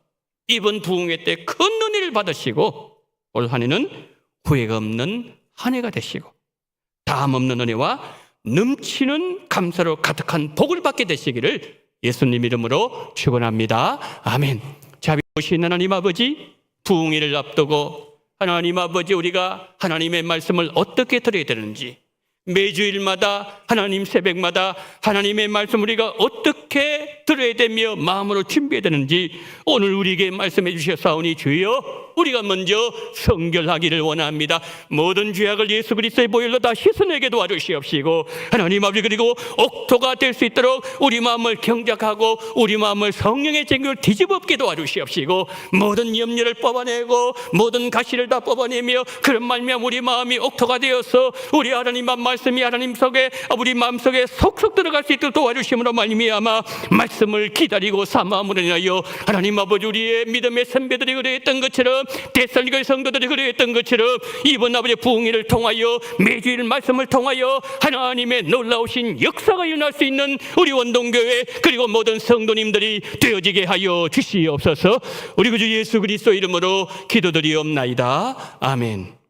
이번 부흥회 때 큰 은혜를 받으시고 올 한 해는 후회가 없는 한 해가 되시고 다함 없는 은혜와 넘치는 감사로 가득한 복을 받게 되시기를 예수님 이름으로 축원합니다. 아멘. 자비로우신 하나님 아버지, 부흥회를 앞두고 하나님 아버지, 우리가 하나님의 말씀을 어떻게 들어야 되는지, 매주일마다 하나님 새벽마다 하나님의 말씀 우리가 어떻게 들어야 되며 마음으로 준비해야 되는지 오늘 우리에게 말씀해 주셨사오니 주여, 우리가 먼저 성결하기를 원합니다. 모든 죄악을 예수 그리스도의 보혈로 다 씻어내게 도와주시옵시고 하나님 아버지, 그리고 옥토가 될 수 있도록 우리 마음을 경작하고 우리 마음을 성령의 쟁기로 뒤집어엎게 도와주시옵시고 모든 염려를 뽑아내고 모든 가시를 다 뽑아내며 그런 말미암아 우리 마음이 옥토가 되어서 우리 하나님의 말씀이 하나님 속에 우리 마음속에 속속 들어갈 수 있도록 도와주심으로 말미암아 말씀을 기다리고 사모함으로 인하여 하나님 아버지, 우리의 믿음의 선배들이 그랬던 것처럼 데살로니가 성도들이 그랬던 것처럼 이번 아버지 부흥회를 통하여 매주일 말씀을 통하여 하나님의 놀라우신 역사가 일어날 수 있는 우리 원동교회 그리고 모든 성도님들이 되어지게 하여 주시옵소서. 우리 구주 예수 그리스도 이름으로 기도드리옵나이다. 아멘.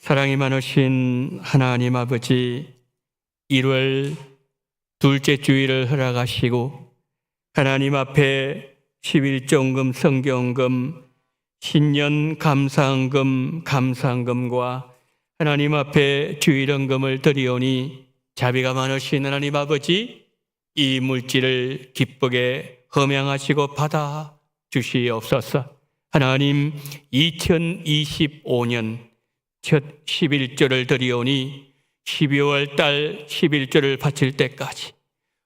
사랑이 많으신 하나님 아버지, 1월 둘째 주일을 허락하시고 하나님 앞에 11종금, 성경금, 신년 감사헌금과 하나님 앞에 주일헌금을 드리오니 자비가 많으신 하나님 아버지, 이 물질을 기쁘게 험양하시고 받아 주시옵소서. 하나님, 2025년 첫 11조를 드리오니 12월 달 11조를 바칠 때까지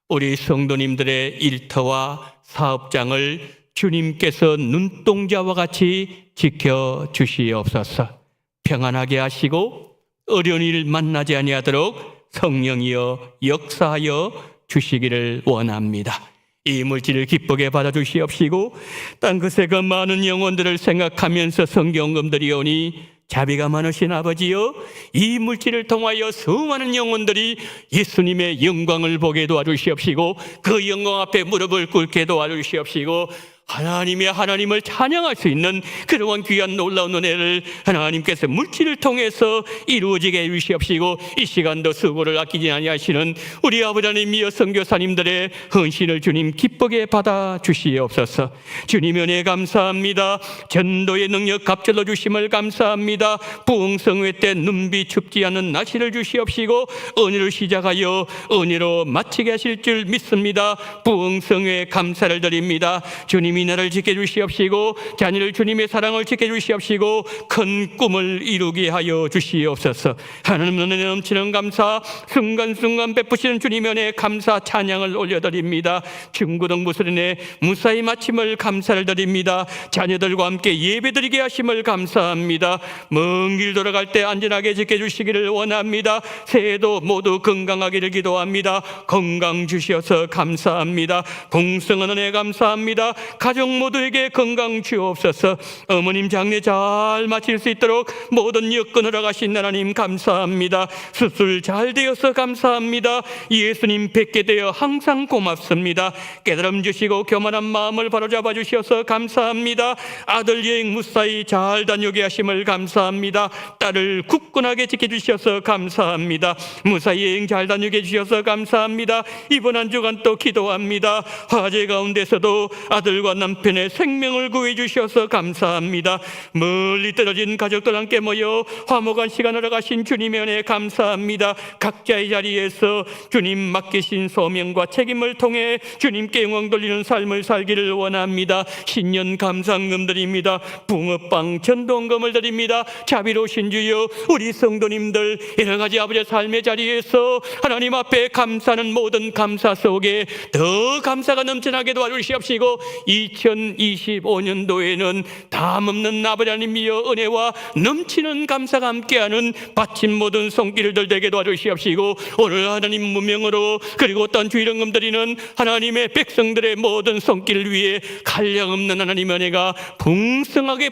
우리 성도님들의 일터와 사업장을 주님께서 눈동자와 같이 지켜주시옵소서. 평안하게 하시고 어려운 일 만나지 아니하도록 성령이여 역사하여 주시기를 원합니다. 이 물질을 기쁘게 받아주시옵시고 땅끝에 그 많은 영혼들을 생각하면서 성경금 드리오니 자비가 많으신 아버지여, 이 물질을 통하여 수많은 영혼들이 예수님의 영광을 보게 도와주시옵시고 그 영광 앞에 무릎을 꿇게 도와주시옵시고 하나님을 찬양할 수 있는 그러한 귀한 놀라운 은혜를 하나님께서 물질을 통해서 이루어지게 해주시옵시고 이 시간도 수고를 아끼지 아니하시는 우리 아버지 하나님이여 선교사님들의 헌신을 주님 기쁘게 받아 주시옵소서. 주님 은혜 감사합니다. 전도의 능력 갑절로 주심을 감사합니다. 부흥성회 때 눈비 춥지 않은 날씨를 주시옵시고 은혜로 시작하여 은혜로 마치게 하실 줄 믿습니다. 부흥성회 감사를 드립니다. 주님이 나를 지켜주시옵시고 자녀를 주님의 사랑을 지켜주시옵시고 큰 꿈을 이루게 하여 주시옵소서. 하나님 은혜 넘치는 감사, 순간순간 베푸시는 주님의 은혜 감사 찬양을 올려드립니다. 중고등부설인의 무사히 마침을 감사를 드립니다. 자녀들과 함께 예배드리게 하심을 감사합니다. 먼 길 돌아갈 때 안전하게 지켜주시기를 원합니다. 새해도 모두 건강하기를 기도합니다. 건강 주시어서 감사합니다. 풍성한 은혜 감사합니다. 가족 모두에게 건강 주옵소서. 어머님 장례 잘 마칠 수 있도록 모든 여건 허락하신 하나님 감사합니다. 수술 잘 되어서 감사합니다. 예수님 뵙게 되어 항상 고맙습니다. 깨달음 주시고 교만한 마음을 바로잡아 주셔서 감사합니다. 아들 여행 무사히 잘 다녀오게 하심을 감사합니다. 딸을 굳건하게 지켜주셔서 감사합니다. 무사히 여행 잘 다녀오게 해주셔서 감사합니다. 이번 한 주간 또 기도합니다. 화재 가운데서도 아들과 남편의 생명을 구해 주셔서 감사합니다. 멀리 떨어진 가족들 함께 모여 화목한 시간을 가신 주님의 은혜 감사합니다. 각자의 자리에서 주님 맡기신 소명과 책임을 통해 주님께 영광 돌리는 삶을 살기를 원합니다. 신년 감사헌금 드립니다. 붕어빵 전도헌금을 드립니다. 자비로우신 주여, 우리 성도님들 여러 가지 아버지의 삶의 자리에서 하나님 앞에 감사하는 모든 감사 속에 더 감사가 넘쳐나게 도와주시옵시고 2025년도에는 담없는 아버지 하나님이여 은혜와 넘치는 감사가 함께하는 바친 모든 손길들 되게 도와주시옵시고 오늘 하나님 무명으로 그리고 어떤 주일헌금 드리는 하나님의 백성들의 모든 손길 위에 한량없는 하나님의 은혜가 풍성하게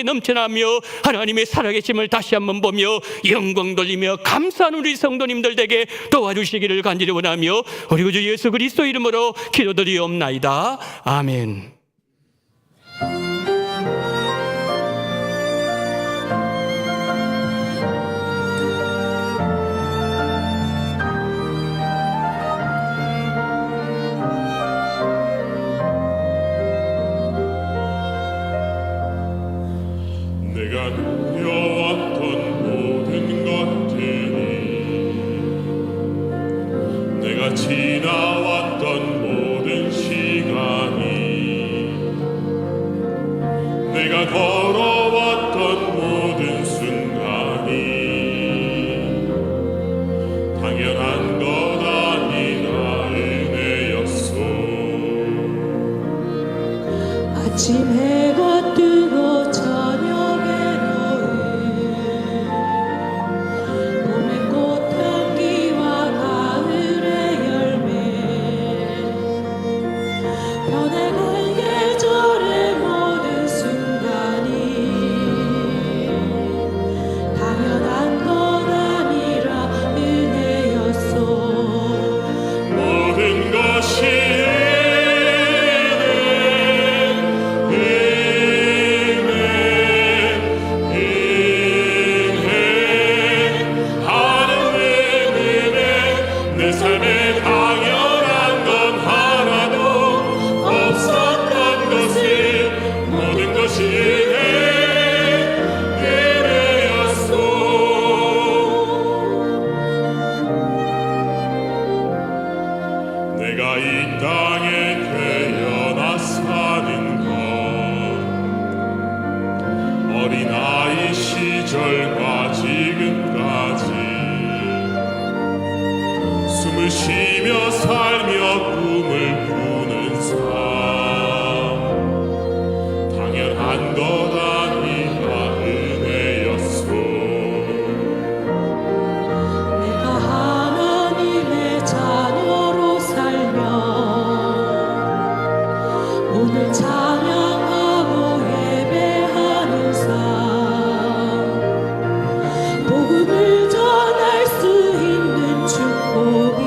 넘쳐나며 하나님의 살아계심을 다시 한번 보며 영광 돌리며 감사하는 우리 성도님들 되게 도와주시기를 간절히 원하며 우리 구주 예수 그리스도 이름으로 기도드리옵나이다. 아멘. 내가 누려왔던 모든 것들이, 내가 지나왔던 모든 시간이, 내가 걸어왔던 모든 순간이 당연한 것 아니라 은혜였소. 아침 해가 뜨고 땅에 되어나 사는 것 어린아이 시절과 지금까지 숨을 쉬며 살며 꿈을 꾸는 삶 당연한 것 아니라 은혜였소. 내가 하나님의 자녀로 살며 오늘 찬양하고 예배하는 삶 복음을 전할 수 있는 축복이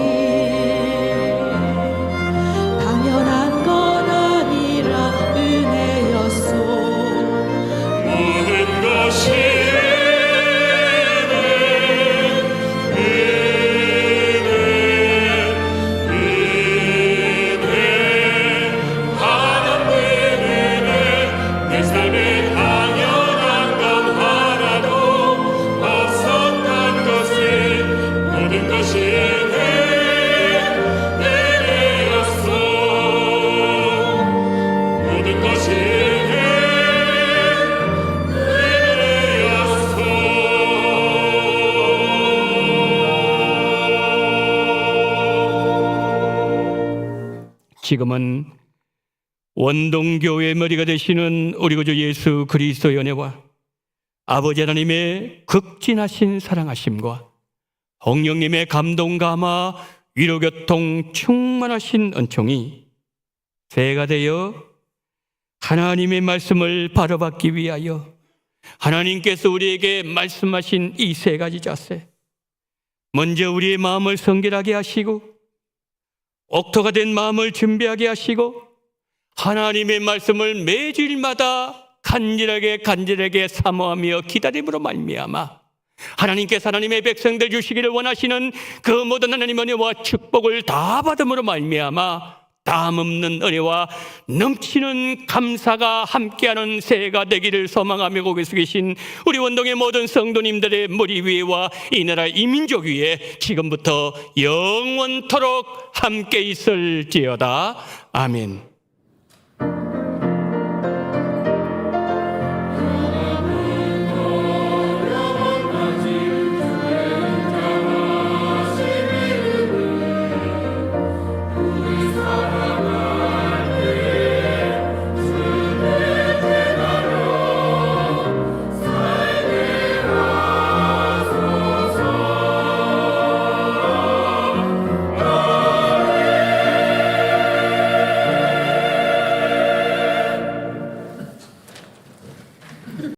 당연한 건 아니라 은혜였소. 모든 것이 내 삶에 당연한 건 하나도 없었던 것이 모든 것이 은혜였소. 모든 것이 지금은 원동교회의 머리가 되시는 우리 구주 예수 그리스도의 은혜와 아버지 하나님의 극진하신 사랑하심과 성령님의 감동 감화 위로교통 충만하신 은총이 새가 되어 하나님의 말씀을 바로받기 위하여 하나님께서 우리에게 말씀하신 이 세 가지 자세, 먼저 우리의 마음을 성결하게 하시고 옥토가 된 마음을 준비하게 하시고 하나님의 말씀을 매주일마다 간절하게 사모하며 기다림으로 말미암아 하나님께서 하나님의 백성들 주시기를 원하시는 그 모든 하나님 은혜와 축복을 다 받음으로 말미암아 땀없는 은혜와 넘치는 감사가 함께하는 새해가 되기를 소망하며 거기서 계신 우리 원동의 모든 성도님들의 머리 위에와 이 나라 이 민족 위에 지금부터 영원토록 함께 있을지어다. 아멘.